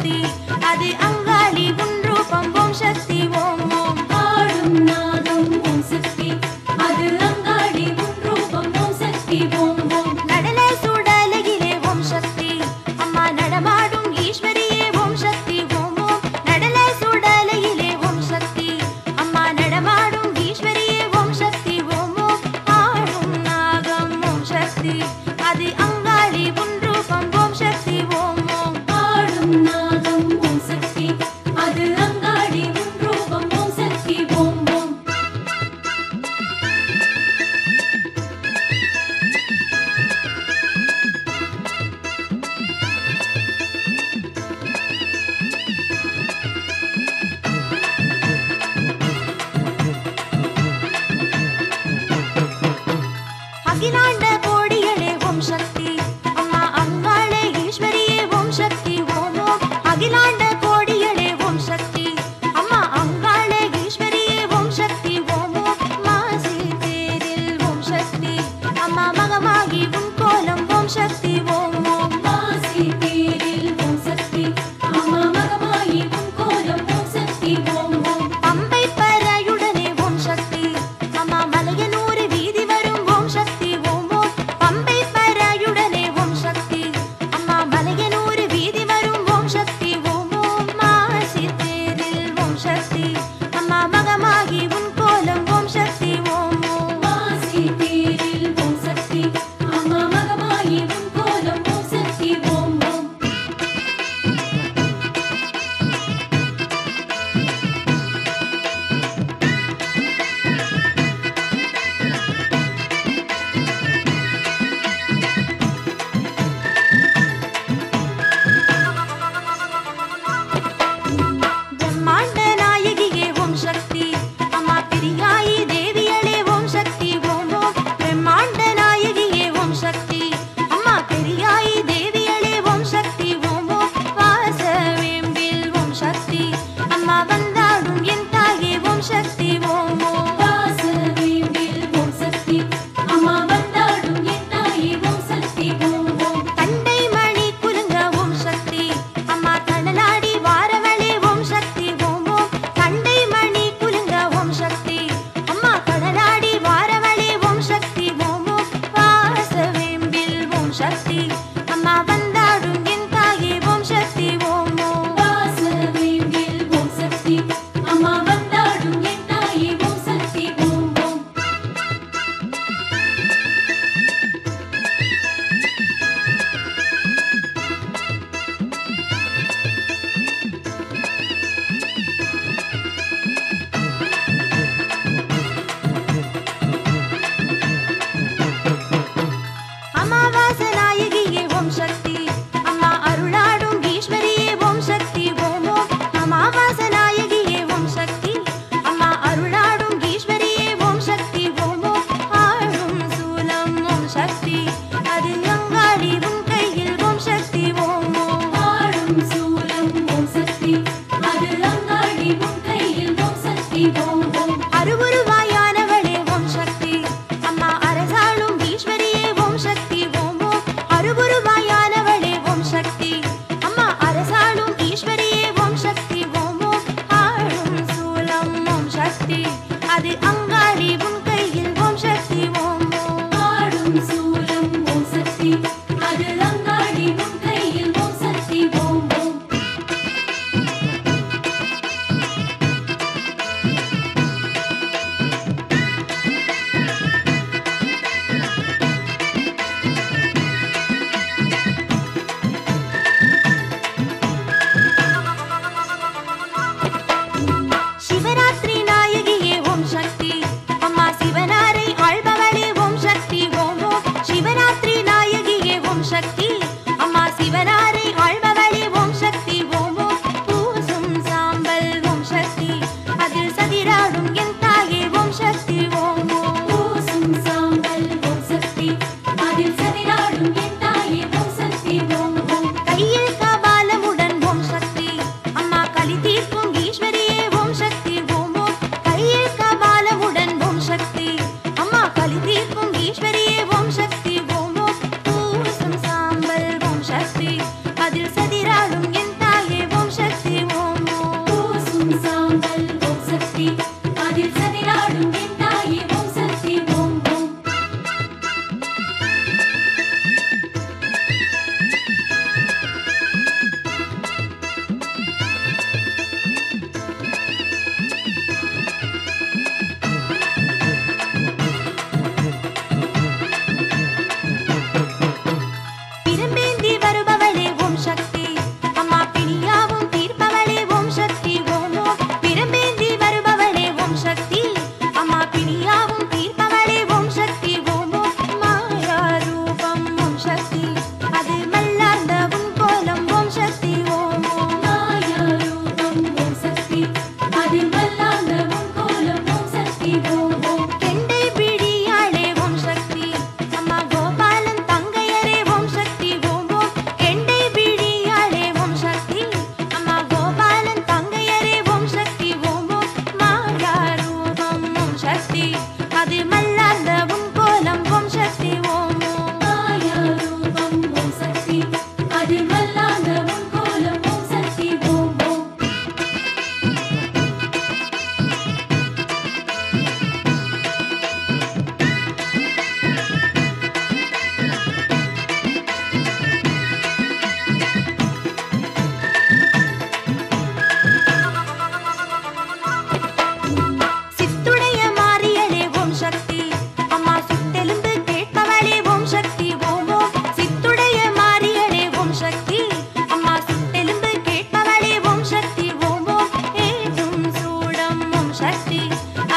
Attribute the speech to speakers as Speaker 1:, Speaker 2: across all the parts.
Speaker 1: சக்தி அது அங்காளி உன் ரூபம் ஓம் சக்தி ஓம் ஓம்
Speaker 2: ஆடும் நாதம் ஓம் சக்தி அது அங்காளி உன் ரூபம் ஓம் சக்தி ஓம் ஓம்
Speaker 1: நடன சுடலையிலே ஓம் சக்தி அம்மா நடமாடும் ஈஸ்வரியே ஓம் சக்தி ஓம் ஓம் நடன சுடலையிலே ஓம் சக்தி அம்மா நடமாடும் ஈஸ்வரியே ஓம் சக்தி ஓம் ஓம் ஆடும் நாகம் ஓம் சக்தி அது அங்காளி உன் ரூபம் ஓம் சக்தி ஓம் ஓம்
Speaker 2: ஆடும் நாதம் ஓம் சக்தி அது அங்காளி உன் ரூபம் ஓம் சக்தி ஓம் ஓம்
Speaker 1: அகிலாண்ட கோடிகளே ஓம் சக்தி அம்மா அங்காளே ஈஸ்வரியே ஓம் சக்தி ஓம் ஓம் அகிலாண்ட கோடிகளே ஓம் சக்தி அம்மா அங்காளே ஈஸ்வரியே ஓம் சக்தி ஓம் ஓம் மாசி தேரில் ஓம் சக்தி அம்மா மகமாகி உன் கோலம் ஓம் சக்தி ஓம் ஓம்
Speaker 2: மாசி தேரில் ஓம் சக்தி அம்மா மகமாயி உன் கோலம் ஓம் சக்தி ஓம் ஓம்
Speaker 1: பம்பை பறையுடனே ஓம் சக்தி அம்மா மலையனூர் வீதி வரும் ஓம் சக்தி ஓம் ஓம் பம்பை பறையுடனே ஓம் சக்தி அம்மா மலையனூர் வீதி வரும் ஓம் சக்தி ஓம் ஓம் மாசி தேரில் ஓம் சக்தி அம்மா மகமாகி உன் கோலம் ஓம் சக்தி ஓம் ஓம்
Speaker 2: மாசி தேரில் ஓம் சக்தி அம்மா மகமாயி உன் கோலம் ஓம் சக்தி ஓம் ஓம்
Speaker 1: பிரம்மாண்ட நாயகியே ஓம் சக்தி அம்மா பிரியாயி தேவியளே ஓம் சக்தி ஓம் ஓம் பிரம்மாண்ட நாயகியே ஓம் சக்தி அம்மா பெரியாயி தேவியளே ஓம் சக்தி ஓம் ஓம் வாசவேம்பில் ஓம் சக்தி அம்மா வந்தாடும் என் தாயே ஓம் சக்தி ஓம் ஓம்
Speaker 2: வாசவேம்பில் ஓம் சக்தி அம்மா வந்தாடும் என் தாயே ஓம் சக்தி ஓம் ஓம்
Speaker 1: தண்டை மணி குலுங்க ஓம் சக்தி அம்மா கடலாடி வாரவளே ஓம் சக்தி ஓம் ஓம் தண்டை மணி குலுங்க ஓம் சக்தி அம்மா கடலாடி வாரவளே ஓம் சக்தி ஓம் ஓம் வாசவேம்பில் ஓம் சக்தி அம்மா வந்தாடும் என் தாயே ஓம் சக்தி ஓம் ஓம்
Speaker 2: வாசவேம்பில் ஓம் சக்தி அம்மா வந்தாடும் என் தாயே ஓம் சக்தி ஓம் ஓம்
Speaker 1: அமாவாச நாயகியே ஓம் சக்தி அம்மா அருளாடும் ஈஸ்வரியே ஓம் சக்தி ஓம் ஓம் அமாவாச நாயகியே ஓம் சக்தி அம்மா அருளாடும் ஈஸ்வரியே ஓம் சக்தி ஓம் ஓம் ஆடும் சூலம் ஓம் சக்தி அது அங்காளி உன் கையில் ஓம் சக்தி ஓம் ஓம்
Speaker 2: ஆடும் சூலம் ஓம் சக்தி அது அங்காளி உன் கையில் ஓம் சக்தி ஓம் ஓம்
Speaker 1: அருவுருவாயானவளே ஓம் சக்தி அம்மா அரசாளும் ஈஸ்வரியே ஓம் சக்தி ஓம் ஓம் அருவுருவாயானவளே ஓம் சக்தி அம்மா அரசாளும் ஈஸ்வரியே ஓம் சக்தி ஓம் ஓம் ஆடும் சூலம் ஓம் சக்தி அது அங்காளி உன் கையில் ஓம் சக்தி ஓம் ஓம்
Speaker 2: ஆடும் சூலம் ஓம் சக்தி அது அங்காளி உன் கையில் ஓம் சக்தி ஓம் ஓம்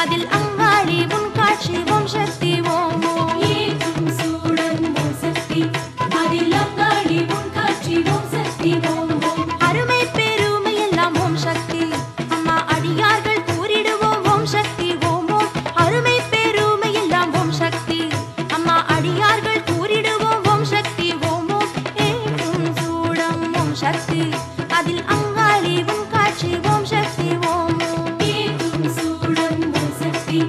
Speaker 1: அதில் அங்காளி உன் காட்சி ஓம் சக்தி ஓம் ஓம்
Speaker 2: ஏற்றும் சூடம் ஓம் சக்தி அதில் அங்காளி உன் காட்சி ஓம் சக்தி ஓம் ஓம்
Speaker 1: அருமை பெருமை எல்லாம் ஓம் சக்தி அம்மா அடியார்கள் கூறிடுவோம் ஓம் சக்தி ஓம் ஓம் அருமை பெருமை எல்லாம் ஓம் சக்தி அம்மா அடியார்கள் கூறிடுவோம் ஓம் சக்தி ஓம் ஓம் ஏற்றும் சூடம் ஓம் சக்தி அதில் அங்காளி உன் காட்சி ஓம் சக்தி ஓம் ஓம்
Speaker 2: ஏற்றும் சூடம் ஓம் சக்தி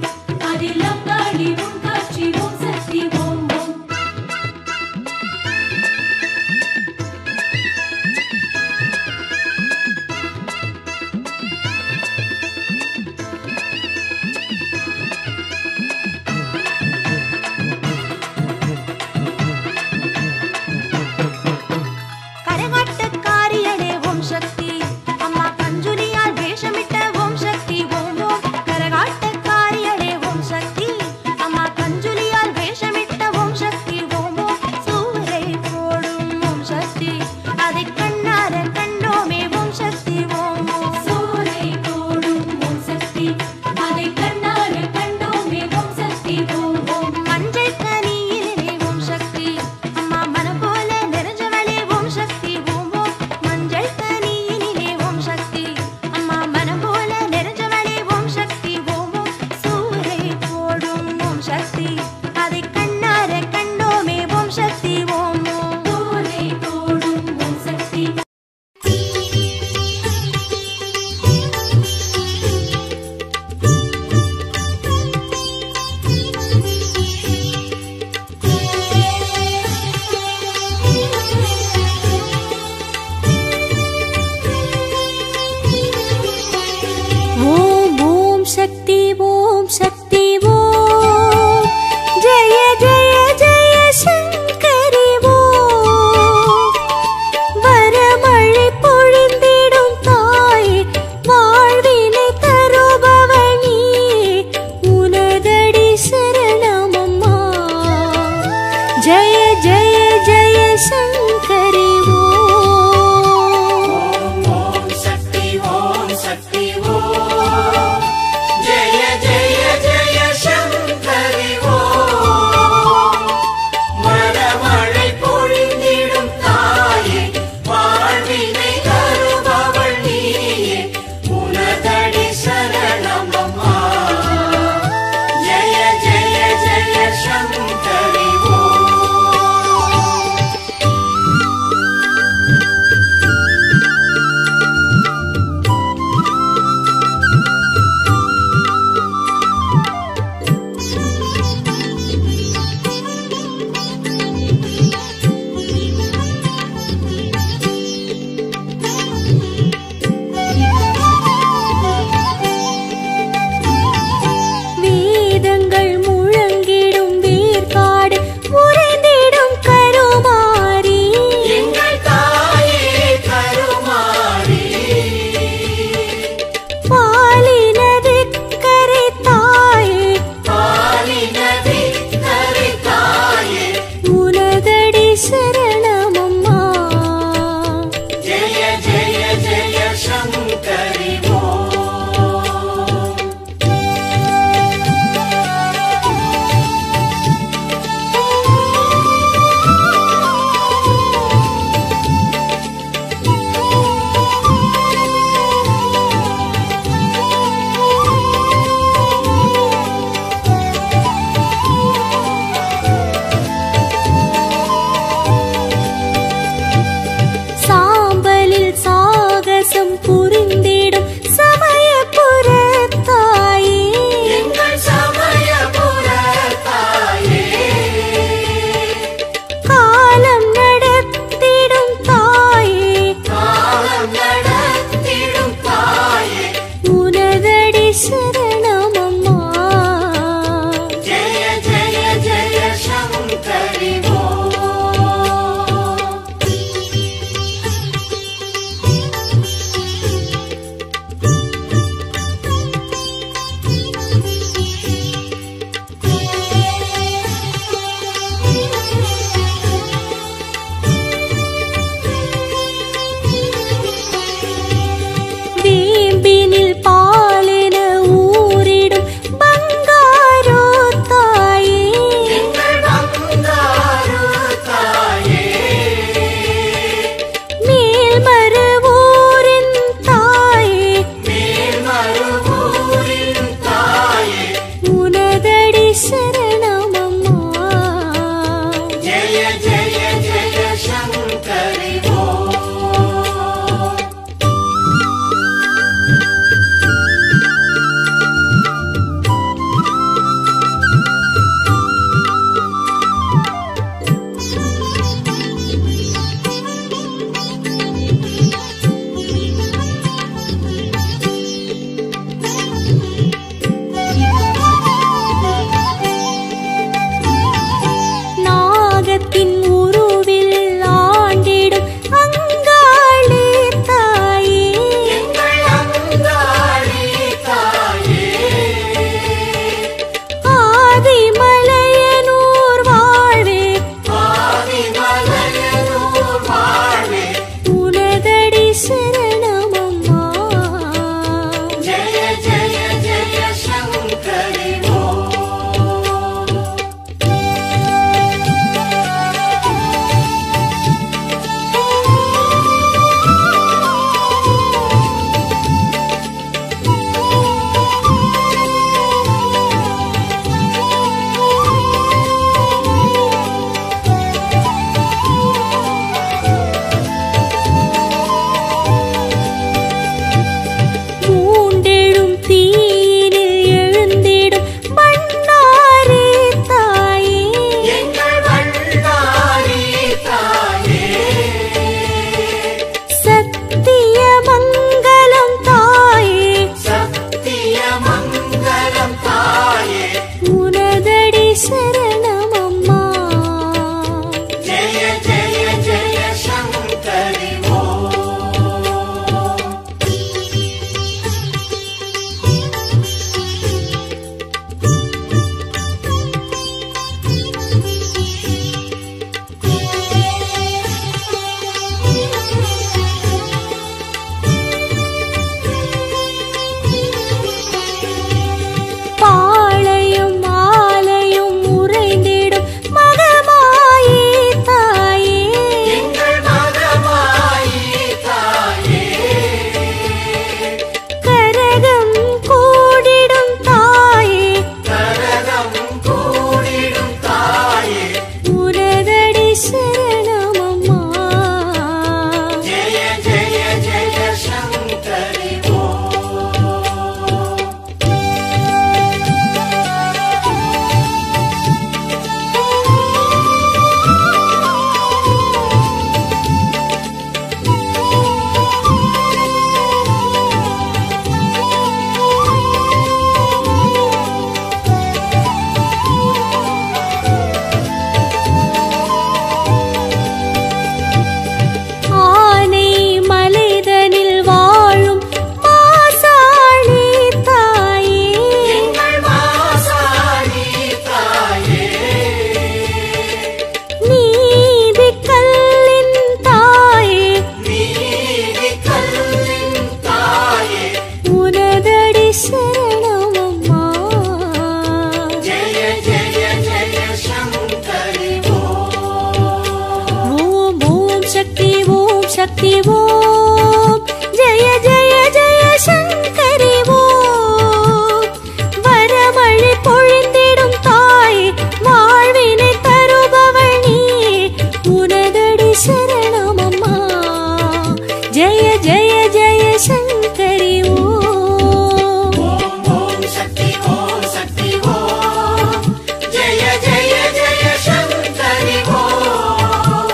Speaker 1: சங்கரி ஓம்.
Speaker 3: ஓம் ஓம் சக்தி ஓம் சக்தி ஓம். ஜெய ஜெய ஜெய சங்கரி ஓம்.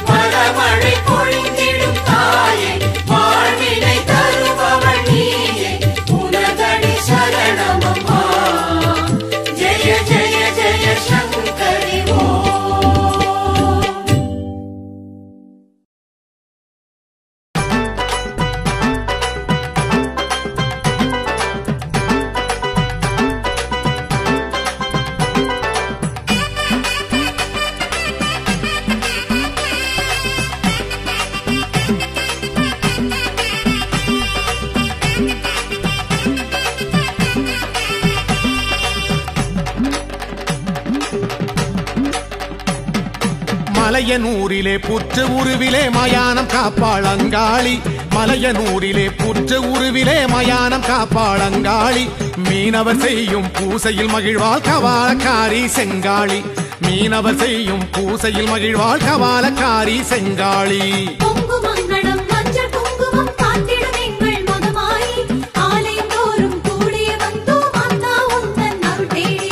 Speaker 3: மரமழை பொழிந்திடும் தாயே, வாழ்வினை தருபவள் நீயே, உனதடி சரணமம்மா. ஜெய ஜெய ஜெய சங்கரி ஓம்.
Speaker 4: மலையனூரிலே புற்று உருவிலே மயானம் காப்பாள் அங்காளி. மலையனூரிலே புற்று உருவிலே மயானம் காப்பாள் அங்காளி. மீனவர் செய்யும் பூசையில் மகிழ்வாள் கவாலக்காரி செங்காளி. மீனவர் செய்யும் பூசையில் மகிழ்வாள் கவாலக்காரி செங்காளி.
Speaker 2: பொங்கு மங்களம் மஞ்சள் குங்குமம் காத்திடும் எங்கள் மகமாயி, ஆலயம் தோறும் கூடிய வந்தோம் அண்ணா உந்தன் அருள் தேடி.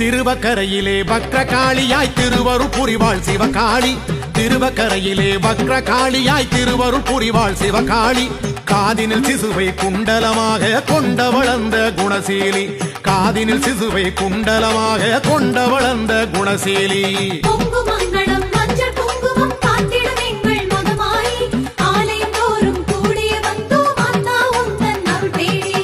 Speaker 4: திருவக்கரையிலே வக்ரகாளியாய் திருவருள் புரிவாள் சிவகாளி. திருவக்கரையிலே வக்ரகாளியாய் திருவருள் புரிவாள் சிவகாளி. காதினில் சிசுவை குண்டலமாக கொண்ட வளர்ந்த குணசீலி. காதினில் சிசுவை குண்டலமாக கொண்ட வளர்ந்த குணசீலி.
Speaker 2: பொங்கு மங்களம் மஞ்சள் குங்குமம் காத்திடும் எங்கள் மகமாயி, ஆலயம் தோறும் கூடிய வந்தோம் அண்ணா உந்தன் அருள் தேடி.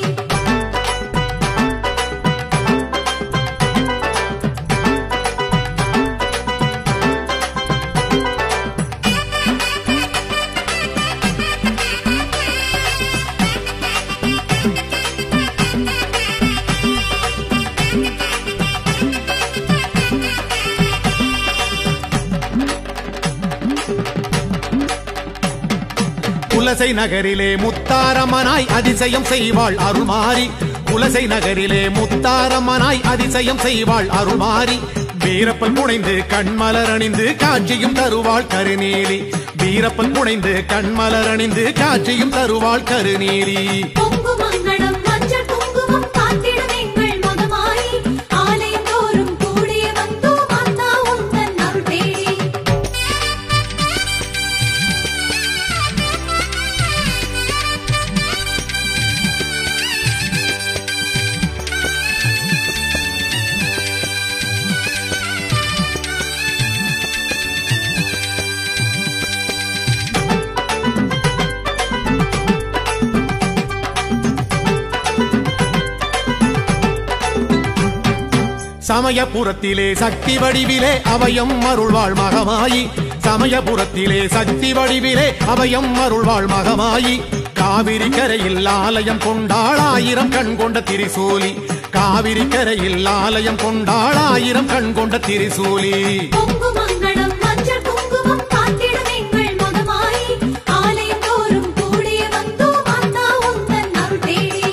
Speaker 4: குலசை நகரிலே முத்தாரம்மனாய் அதிசயம் செய்வாள் அருள்மாரி. குலசை நகரிலே முத்தாரம்மனாய் அதிசயம் செய்வாள் அருள்மாரி. வீரப்பன் புனைந்து கண்மலர் அணிந்து காட்சியும் தருவாள் கருநீலி. வீரப்பன் புனைந்து கண்மலர் அணிந்து காட்சியும் தருவாள் கருநீலி.
Speaker 2: பொங்கு மங்களம் மஞ்சள் குங்குமம் காத்திடும் எங்கள் மகமாயி, ஆலயம் தோறும் கூடிய வந்தோம் அண்ணா உந்தன் அருள் தேடி.
Speaker 4: சமயபுரத்திலே சக்தி வடிவிலே அபயம் அருள்வாள் மகமாயி. சமயபுரத்திலே சக்தி வடிவிலே அபயம் அருள்வாள் மகமாயி. காவிரி கரையில் ஆலயம் கொண்டாள் ஆயிரம் கண் கொண்ட திரிசூலி. காவிரி கரையில் ஆலயம் கொண்டாள் ஆயிரம் கண் கொண்ட திரிசூலி.
Speaker 2: பொங்கு மங்களம் மஞ்சள் குங்குமம் காத்திடும் எங்கள் மகமாயி, ஆலயம் தோறும் கூடிய வந்தோம் அண்ணா உந்தன் அருள் தேடி.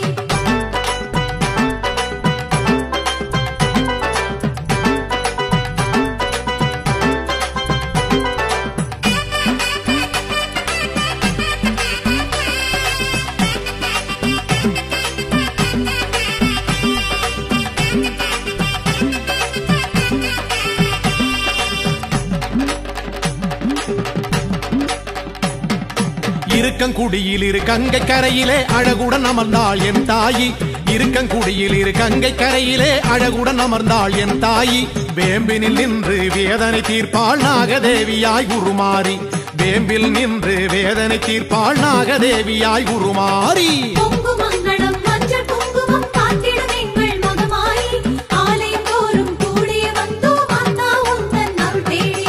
Speaker 4: இருக்கங்குடியில் இரு கங்கை கரையிலே அழகுடன் அமர்ந்தாள் என் தாயி. இருக்கங்குடியில் இரு கங்கை கரையிலே அழகுடன் அமர்ந்தாள் என் தாயி. வேம்பினில் நின்று வேதனை தீர்ப்பாள் நாகதேவியாய் உருமாறி. வேம்பில் நின்று வேதனை தீர்ப்பாள் நாகதேவியாய் உருமாறி.
Speaker 2: பொங்கு மங்களம் மஞ்சள் குங்குமம் காத்திடும் எங்கள் மகமாயி, ஆலயம் தோறும் கூடிய வந்தோம் அண்ணா உந்தன் அருள் தேடி.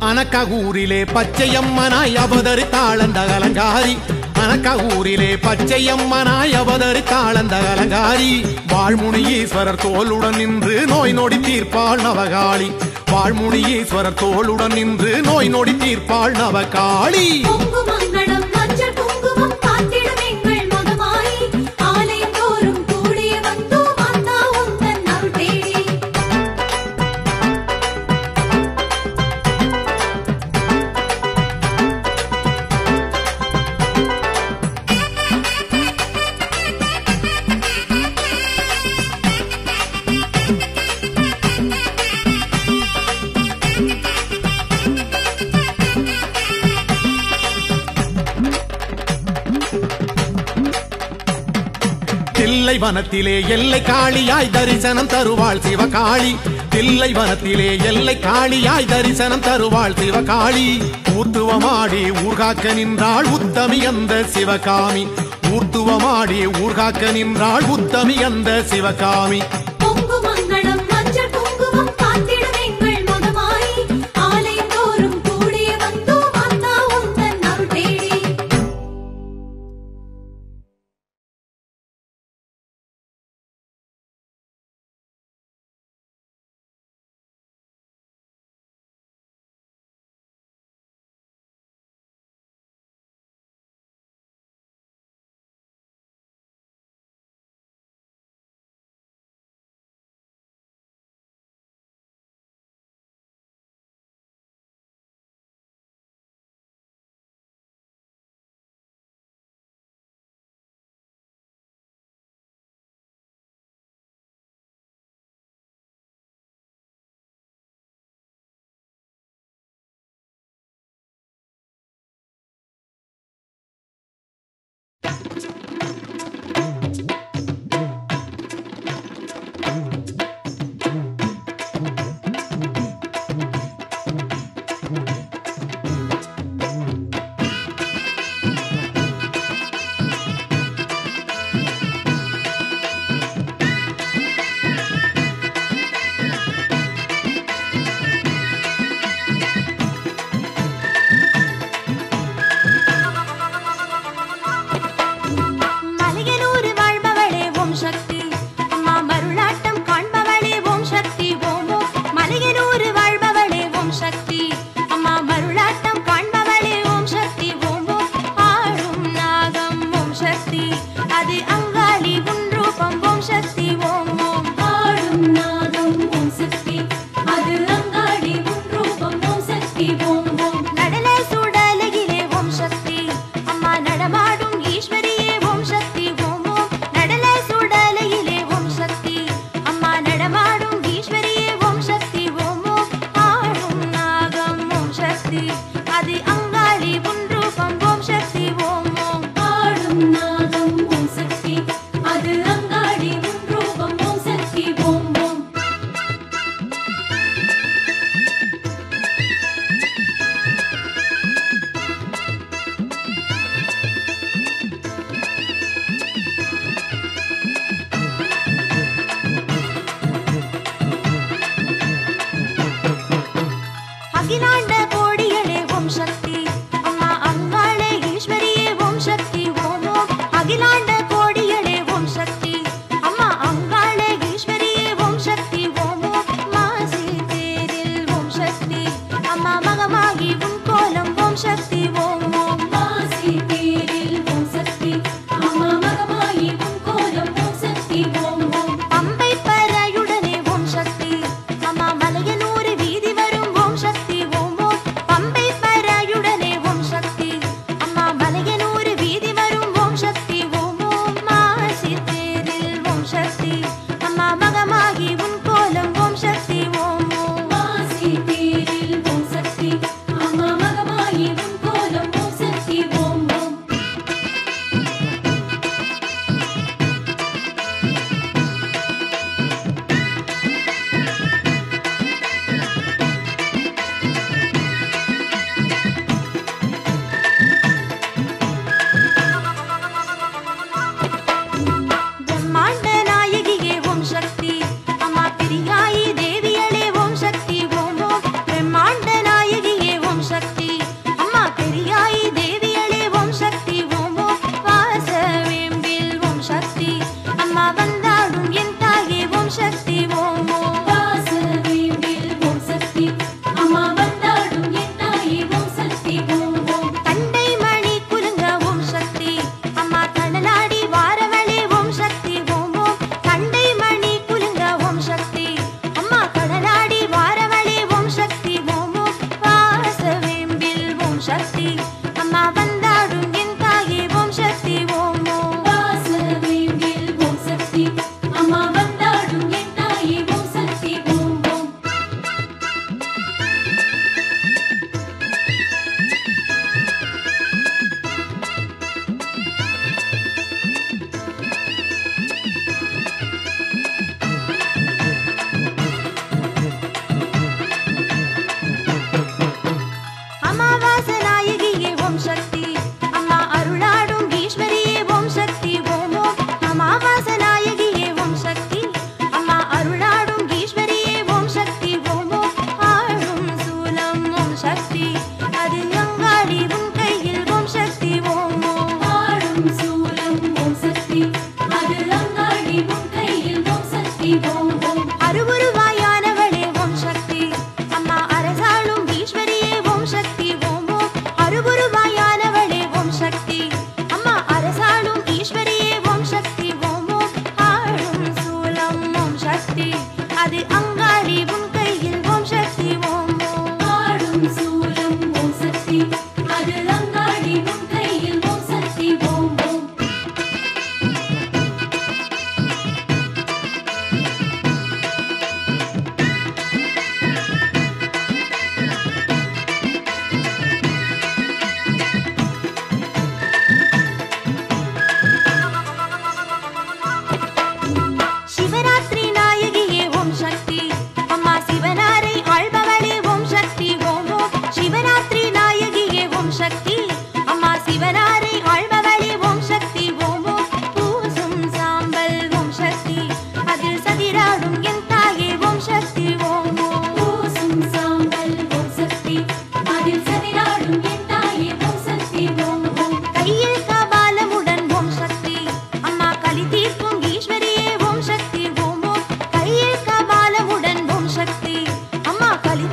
Speaker 4: அனக்ககூரிலே பச்சையம்மனாய் அவதரித்தாளந்த அலங்காரி அனக்ககூரிலே பச்சையம்மனாய் அவதரித்தாளந்த அலங்காரி வாழ்முனியீஸ்வரர் தோளுடன் நின்று நோய் நொடி தீர்ப்பாள் நவகாளி வாழ்முனியீஸ்வரர் தோளுடன் நின்று நோய் நொடி தீர்ப்பாள் நவகாளி
Speaker 2: பொங்குமங்கடம் மஞ்சள் குங்குமம் காத்திடும் எங்கள் மகமாயி ஆலயம் தோறும் கூடிய வந்தோம் மாதா உந்தன் அருள் தேடி
Speaker 4: தில்லை வனத்திலே எல்லை காளியாய் தரிசனம் தருவாள் சிவகாளி தில்லை வனத்திலே எல்லை காளியாய் தரிசனம் தருவாள் சிவகாளி ஊர்த்துவமாடி ஊர்காக்க நின்றாள் உத்தமி அந்த சிவகாமி ஊர்த்துவமாடி ஊர்காக்க நின்றாள் உத்தமி அந்த சிவகாமி
Speaker 2: பொங்குமங்கடம் மஞ்சள் குங்குமம் காத்திடும் எங்கள் மகமாயி ஆலயம் தோறும் கூடிய வந்தோம் மாதா உந்தன் அருள் தேடி
Speaker 1: ஓம்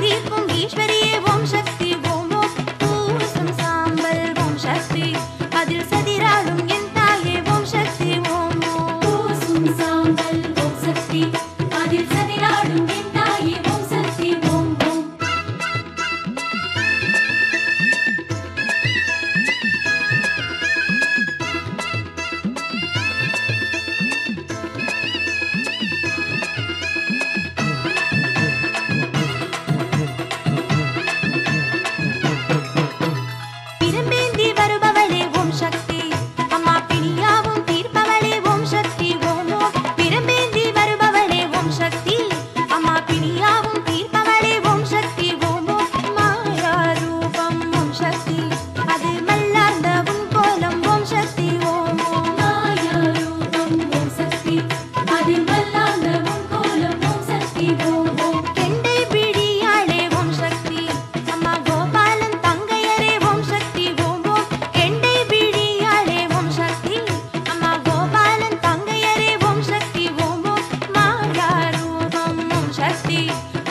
Speaker 1: தீர்க்கும் ஈஸ்வரியே ஓம் சக்தி ஓம் ஓம் பூசும் சாம்பல் ஓம் சக்தி அதில் சதிராடும் என் தாயே ஓம் சக்தி ஓம் ஓம்
Speaker 2: பூசும் சாம்பல் ஓம் சக்தி அதில் சதிராடும் என் தாயே ஓம் சக்தி ஓம் ஓம்
Speaker 1: பிரம்பேந்தி வருபவளே ஓம் சக்தி அம்மா பிணியாவும் தீர்ப்பவளே ஓம் சக்தி ஓம் ஓம் பிரம்பேந்தி வருபவளே ஓம் சக்தி அம்மா பிணியாவும் தீர்ப்பவளே ஓம் சக்தி ஓம் ஓம் மாயா ரூபம் ஓம் சக்தி அது மல்லார்ந்த உன் கோலம் ஓம் சக்தி ஓம் ஓம்
Speaker 2: மாயா ரூபம் ஓம் சக்தி அதில் வல்லார்ந்த உன் கோலம் ஓம் சக்தி ஓம் ஓம்
Speaker 1: கெண்டை பிடியாளே ஓம் சக்தி அம்மா கோபாலன் தங்கையரே ஓம் சக்தி ஓம் ஓம் கெண்டை பிடியாளே ஓம் சக்தி அம்மா கோபாலன் தங்கையரே ஓம் சக்தி ஓம் ஓம் மாயா ரூபம் ஓம் சக்தி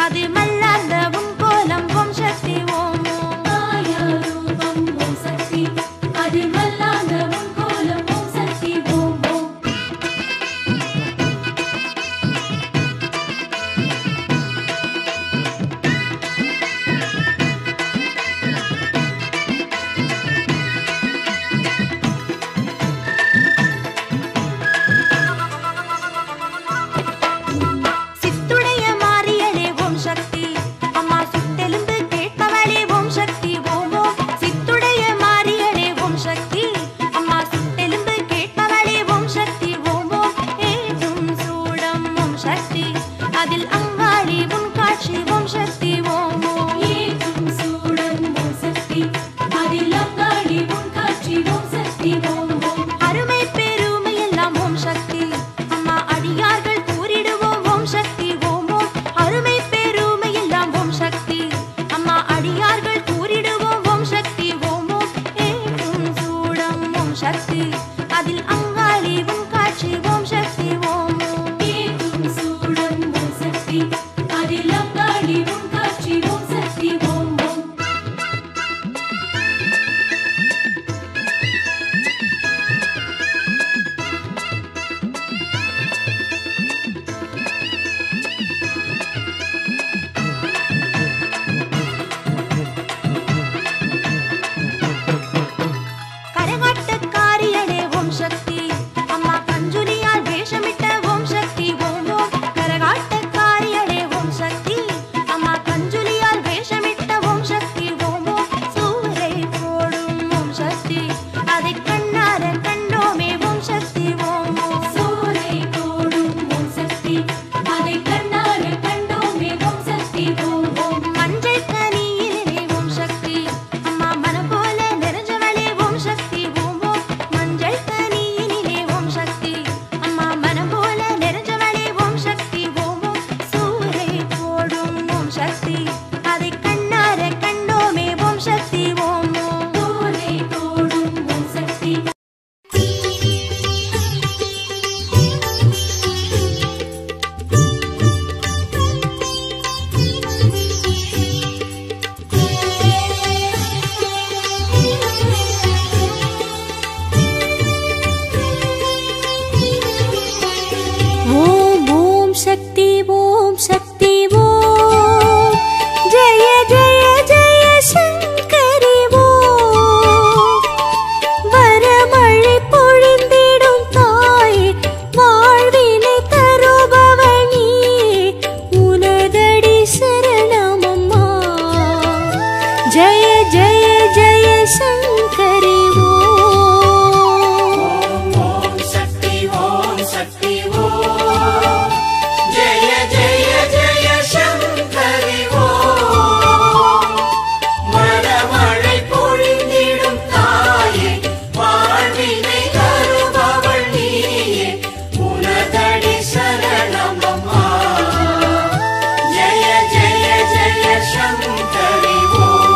Speaker 1: அது மல்லார்ந்த உன் கோலம் ஓம் சக்தி ஓம் ஓம்
Speaker 2: மாயா ரூபம் ஓம் சக்தி அதில் வல்லார்ந்த உன் கோலம் ஓம் சக்தி ஓம் ஓம்
Speaker 1: சித்துடைய மாரியளே ஓம் சக்தி அம்மா சுட்டெலும்பு கேட்பவளே ஓம் சக்தி ஓம் ஓம் சித்துடைய மாரியளே ஓம் சக்தி அம்மா சுட்டெலும்பு கேட்பவளே ஓம் சக்தி ஓம் ஓம் ஏதும் சூடம் ஓம் சக்தி அதில் அங்காளி உன் காட்சி ஓம் சக்தி ஓம் ஓம்
Speaker 2: ஏதும் சூடம் ஓம் சக்தி அதில் அங்காளி உன் காட்சி ஓம் சக்தி ஓம் ஓம்
Speaker 1: அருமை பெருமை எல்லாம் ஓம் சக்தி அம்மா அடியார்கள் கூறிடுவோம் ஓம் சக்தி ஓம் ஓம் அருமை பெருமை எல்லாம் ஓம் சக்தி அம்மா அடியார்கள் கூறிடுவோம் ஓம் சக்தி ஓம் ஓம் ஏகும் சூடம் ஓம் சக்தி அதில் அங்காளி உன் காட்சி ஓம் சக்தி ஓம் ஓம்
Speaker 2: ஏதும் சூடம் ஓம் சக்தி அதில் அங்காளி உன் காட்சி ஓம் சக்தி ஓம் ஓம்
Speaker 1: கரகாட்டக்காரியளே ஓம் சக்தி அம்மா கஞ்சுலியால் வேஷமிட்ட ஓம் சக்தி ஓம் ஓம் கரகாட்டக்காரியளே ஓம் சக்தி அம்மா கஞ்சுலியால் வேஷமிட்ட ஓம் சக்தி ஓம் ஓம் சூரை போடும் ஓம் சக்தி அதை கண்ணார கண்டோமே ஓம் சக்தி ஓம் ஓம்
Speaker 2: சூரை கோடும் ஓம் சக்தி அதை கண்ணார கண்டோமே ஓம் சக்தி ஓம் ஓம்
Speaker 1: மஞ்சள் கனியிலே ஓம் சக்தி அம்மா மனம் போல நிறைஞ்சவளே ஓம் சக்தி ஓம் ஓம் மஞ்சள் கனியிலே ஓம் சக்தி அம்மா மனம் போல நிறைஞ்சவளே ஓம் சக்தி ஓம் ஓம் சூரை போடும் ஓம் சக்தி அதை கண்ணார கண்டோமே ஓம் சக்தி ஓம் ஓம்
Speaker 2: சூரை கோடும் ஓம் சக்தி
Speaker 1: ஓம் ஓம் சக்தி ஓம் சக்தி ஓம் ஜெய ஜெய ஜெய சங்கரி ஓம் வரமழை பொழிந்திடும் தாயே வாழ்வினை தருபவள் நீயே உனதடி சரணமம்மா ஜெய ஜெய ஜெய சங்கரி ஓம்
Speaker 3: ஓம் சக்தி ஓம் சக்தி ஓம் ஜெய ஜெய ஜெய சங்கரி ஓம் மரமழை பொழிந்திடும் தாயே வாழ்வினை தருபவள் நீயே உனதடி சரணமம்மா ஜெய ஜெய ஜெய சங்கரி ஓம்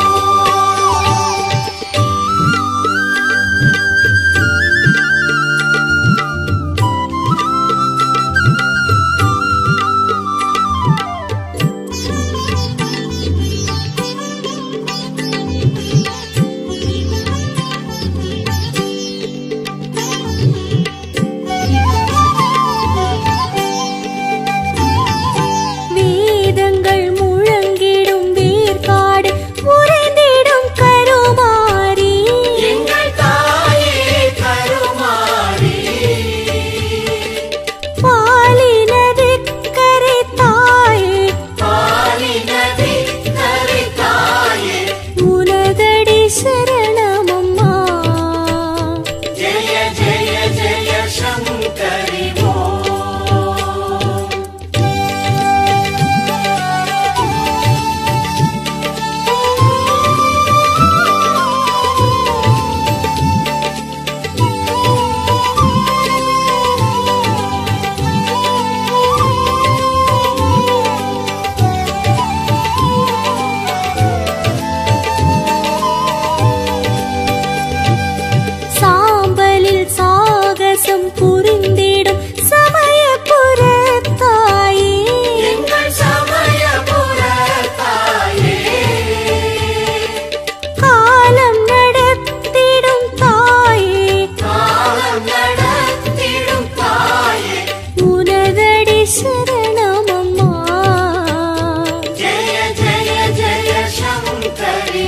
Speaker 3: शङ्करि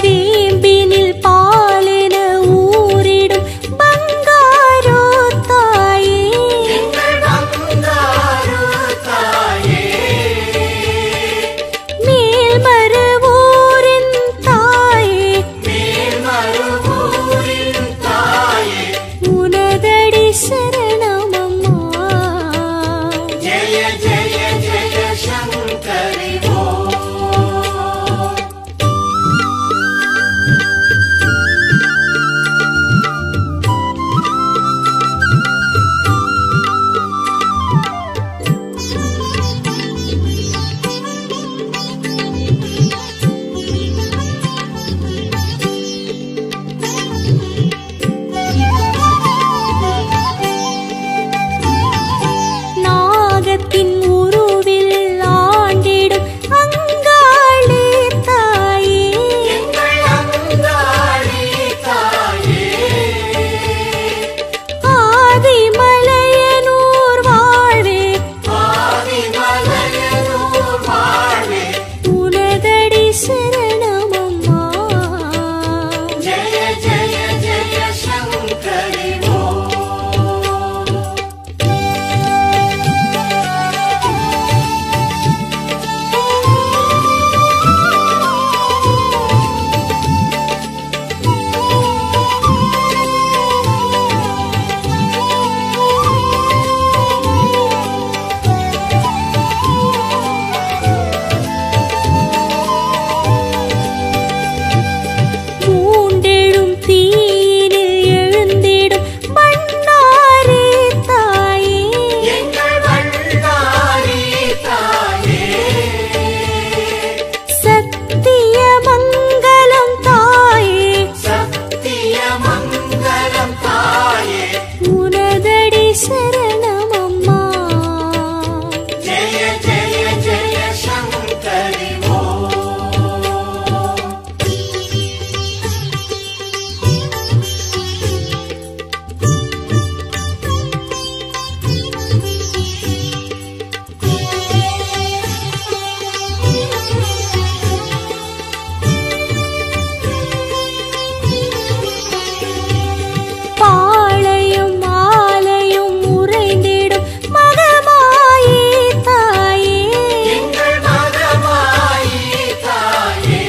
Speaker 2: வேம்பினில் பாலென ஊரிடும் பங்காரோ தாயே,
Speaker 3: எங்கள் பங்காரு தாயே,
Speaker 2: மேல்மருவூரின் தாயே,
Speaker 3: மேல்மருவூரின் தாயே,
Speaker 2: உனதடி சரணமம்மா.
Speaker 3: ஜெய ஜெய ஜெய शङ्करि
Speaker 2: நாகத்தின் உருவில் ஆண்டிடும் அங்காளி தாயே,
Speaker 3: எங்கள் அங்காளி தாயே,
Speaker 2: ஆதிமலையனூர் வாழ்வே,
Speaker 3: ஆதிமலையனூர் வாழ்வே,
Speaker 2: உனதடி சரணமம்மா.
Speaker 3: ஜெய ஜெய ஜெய शङ्करि
Speaker 2: மூண்டெழும் தீயினில் எழுந்திடும் மன்னாரே தாயே,
Speaker 3: எங்கள் வண்ணாரி தாயே,
Speaker 2: சத்தியமங்கலம் தாயே,
Speaker 3: சத்தியமங்கலம் தாயே,
Speaker 2: உனதடி சரணமம்மா.
Speaker 3: ஜெய ஜெய ஜெய शङ्करि
Speaker 2: பாளையம் ஆலயம் உறைந்திடும் மகமாயி தாயே,
Speaker 3: எங்கள் மகமாயி தாயே,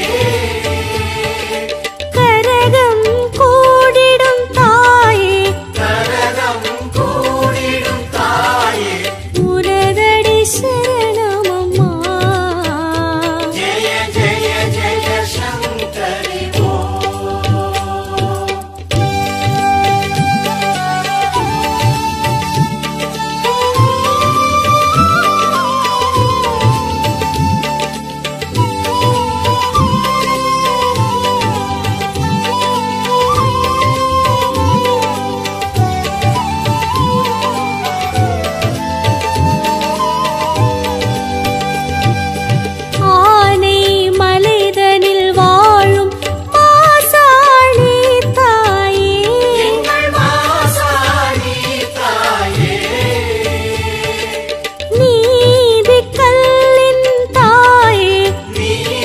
Speaker 2: கரகம் கூடிடும் தாயே,
Speaker 3: கரகம் கூடிடும் தாயே,
Speaker 2: உனதடி சரணமம்மா.
Speaker 3: ஜெய ஜெய ஜெய शङ्करि
Speaker 2: ஆனை மலைதனில் வாழும் மாசாணி தாயே,
Speaker 3: எங்கள் மாசாணி தாயே,
Speaker 2: நீதி கல்லின் தாயே,
Speaker 3: நீதி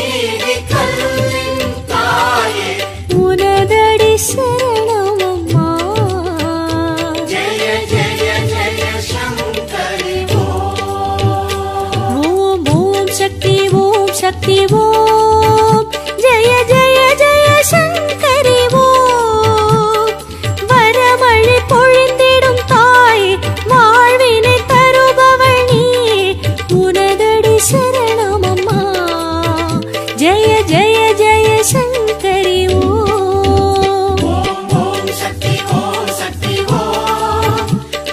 Speaker 3: கல்லின் தாயே,
Speaker 2: உனதடி சரணமம்மா.
Speaker 3: ஜெய ஜெய ஜெய शङ्करि
Speaker 2: ஓம் ஓம் சக்தி ஓம் சக்தி ஓம், ஜெய ஜெய ஜெய சங்கரி ஓம். வரமழை பொழிந்திடும் தாயே, வாழ்வினை தருபவள் நீயே, உனதடி சரணமம்மா. ஜெய ஜெய ஜெய சங்கரி ஓம்.
Speaker 3: ஓம் ஓம் சக்தி ஓம்,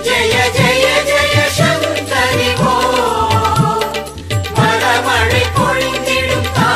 Speaker 3: ஜெய ஜெய ஜெய शङ्करि வரமழை பொழிந்திடும் தாயே,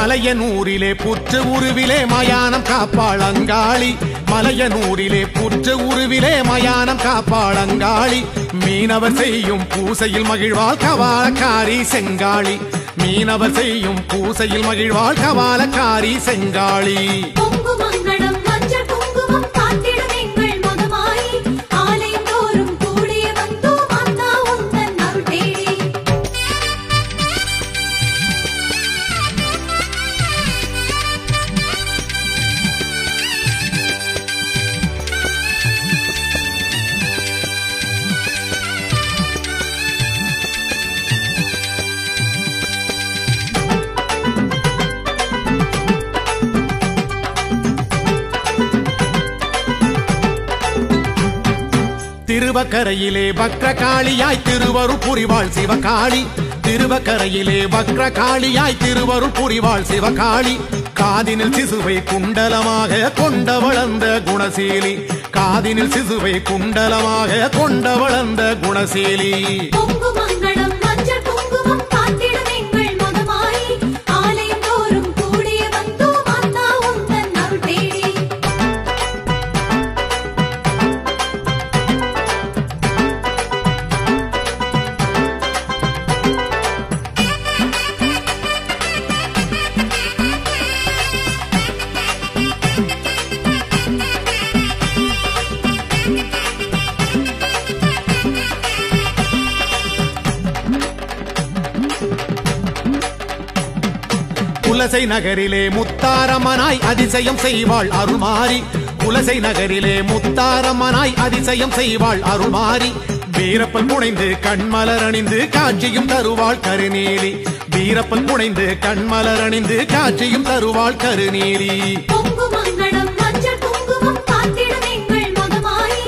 Speaker 4: மலையனூரிலே புற்று உருவிலே மயானம் காப்பாள் அங்காளி மலையனூரிலே புற்று உருவிலே மயானம் காப்பாள் அங்காளி மீனவர் செய்யும் பூசையில் மகிழ்வாள் கவாலக்காரி செங்காளி மீனவர் செய்யும் பூசையில் மகிழ்வாள் கவாலக்காரி செங்காளி
Speaker 2: பொங்கு மங்களம் மஞ்சள் குங்குமம் காத்திடும் எங்கள் மகமாயி ஆலயம் தோறும் கூடிய வந்தோம் மாதா உந்தன் அருள் தேடி
Speaker 4: திருவக்கரையிலே வக்ரகாளியாய் திருவருள் புரிவாள் சிவகாளி திருவக்கரையிலே வக்ரகாளியாய் திருவருள் புரிவாள் சிவகாளி காதினில் சிசுவை குண்டலமாக கொண்ட வளர்ந்த குணசீலி காதினில் சிசுவை குண்டலமாக கொண்ட வளர்ந்த குணசீலி
Speaker 2: பொங்கு மங்களம் மஞ்சள் குங்குமம் காத்திடும் எங்கள் மகமாயி ஆலயம் தோறும் கூடிய வந்தோம் மாதா உந்தன் அருள் தேடி
Speaker 4: குலசை நகரிலே முத்தாரம்மனாய் அதிசயம் செய்வாள் அருள்மாரி குலசை நகரிலே முத்தாரம்மனாய் அதிசயம் செய்வாள் அருள்மாரி வீரப்பன் புனைந்து கண்மலர் அணிந்து காட்சியும் தருவாள் கருநீலி வீரப்பன் புனைந்து கண்மலர் அணிந்து காட்சியும் தருவாள் கருநீலி
Speaker 2: பொங்கு மங்களம் மஞ்சள் குங்குமம் காத்திடும் எங்கள் மகமாயி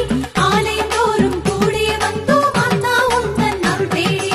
Speaker 2: ஆலயம் தோறும் கூடிய வந்தோம் மாதா உந்தன் அருள் தேடி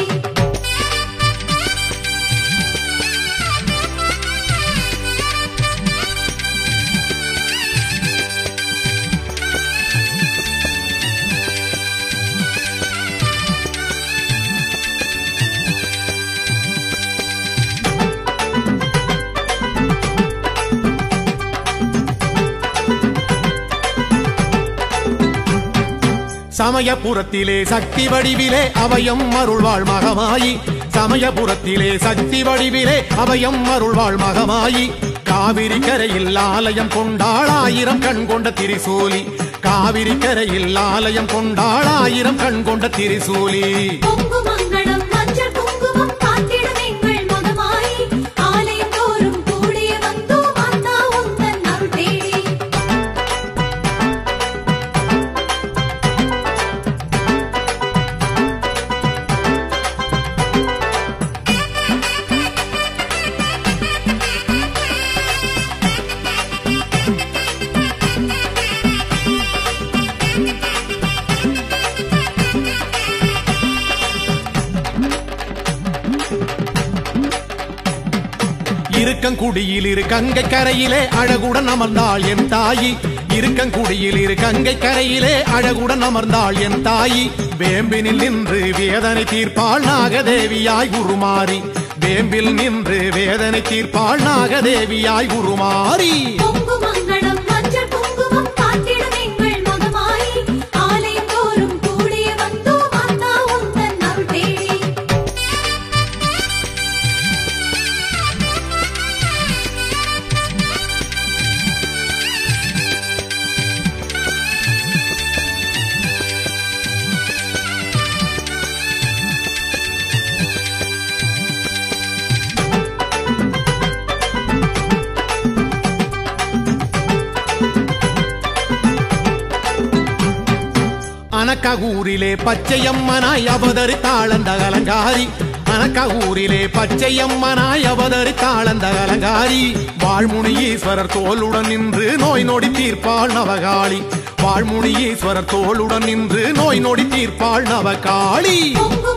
Speaker 4: சமயபுரத்திலே சக்தி வடிவிலே அபயம் அருள்வாள் மகமாயி சமயபுரத்திலே சக்தி வடிவிலே அபயம் அருள்வாள் மகமாயி காவிரி கரையில் ஆலயம் கொண்டாள் ஆயிரம் கண் கொண்ட திரிசூலி காவிரி கரையில் ஆலயம் கொண்டாள் ஆயிரம் கண் கொண்ட திரிசூலி
Speaker 2: பொங்கு மங்களம் மஞ்சள் குங்குமம் காத்திடும் எங்கள் மகமாயி ஆலயம் தோறும் கூடிய வந்தோம் மாதா உந்தன் அருள் தேடி
Speaker 4: இருக்கங்குடியில் இரு கங்கை கரையிலே அழகுடன் அமர்ந்தாள் என் தாயி இருக்கங்குடியில் இரு கங்கை கரையிலே அழகுடன் அமர்ந்தாள் என் தாயி வேம்பினில் நின்று வேதனை தீர்ப்பாள் நாகதேவியாய் உருமாறி வேம்பில் நின்று வேதனை தீர்ப்பாள் நாகதேவியாய் உருமாறி
Speaker 2: பொங்கு மங்களம் மஞ்சள் குங்குமம் காத்திடும் எங்கள் மகமாயி ஆலயம் தோறும் கூடிய வந்தோம் மாதா உந்தன் அருள் தேடி
Speaker 4: அனக்ககூரிலே பச்சையம்மனாய் அவதரித்தாள் அந்த அலங்காரி அனக்ககூரிலே பச்சையம்மனாய் அவதரித்தாள் அந்த அலங்காரி வாழ்முனி ஈஸ்வரர் தோளுடன் நின்று நோய் நொடி தீர்ப்பாள் நவகாளி வாழ்முனி ஈஸ்வரர் தோளுடன் நின்று நோய் நொடி தீர்ப்பாள் நவகாளி
Speaker 2: பொங்கு